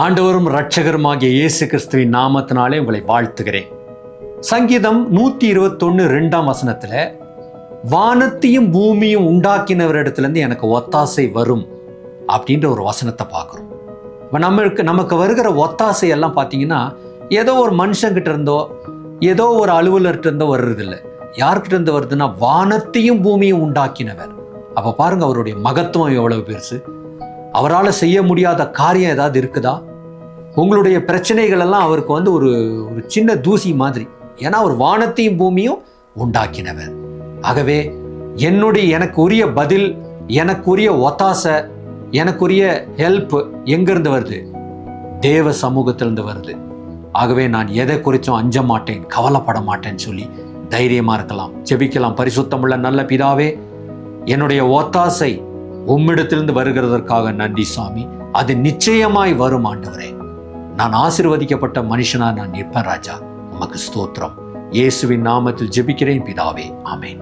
ஆண்டவரும் இரட்சகருமாகிய இயேசு கிறிஸ்துவின் நாமத்தினாலே உங்களை வாழ்த்துகிறேன். சங்கீதம் 121:2 வானத்தையும் பூமியும் உண்டாக்கினவரிடத்துலேருந்து எனக்கு ஒத்தாசை வரும் அப்படின்ற ஒரு வசனத்தை பார்க்குறோம். இப்போ நமக்கு வருகிற ஒத்தாசை எல்லாம் பார்த்தீங்கன்னா ஏதோ ஒரு மனுஷங்கிட்ட இருந்தோ ஏதோ ஒரு அலுவலர்கிட்ட இருந்தோ வர்றதில்லை. யார்கிட்ட இருந்து வருதுன்னா வானத்தையும் பூமியும் உண்டாக்கினவர். அப்போ பாருங்க, அவருடைய மகத்துவம் எவ்வளவு பெருசு. அவரால் செய்ய முடியாத காரியம் ஏதாவது இருக்குதா? உங்களுடைய பிரச்சனைகள் எல்லாம் அவருக்கு ஒரு ஒரு சின்ன தூசி மாதிரி. ஏன்னா அவர் வானத்தையும் பூமியும் உண்டாக்கினவர். ஆகவே எனக்கு உரிய பதில், எனக்குரிய ஒத்தாசை, எனக்குரிய ஹெல்ப் எங்கிருந்து வருது? தேவ சமூகத்திலிருந்து வருது. ஆகவே நான் எதை குறித்தும் அஞ்ச மாட்டேன், கவலைப்பட மாட்டேன்னு சொல்லி தைரியமா இருக்கலாம். ஜெபிக்கலாம். பரிசுத்தமுள்ள நல்ல பிதாவே, என்னுடைய ஒத்தாசை உம்மிடத்திலிருந்து வருகிறதற்காக நன்றி சாமி. அது நிச்சயமாய் வரும் ஆண்டவரே. நான் ஆசீர்வதிக்கப்பட்ட மனுஷனா நான் நிற்பேன் ராஜா. உமக்கு ஸ்தோத்திரம். இயேசுவின் நாமத்தில் ஜெபிக்கிறேன் பிதாவே, ஆமென்.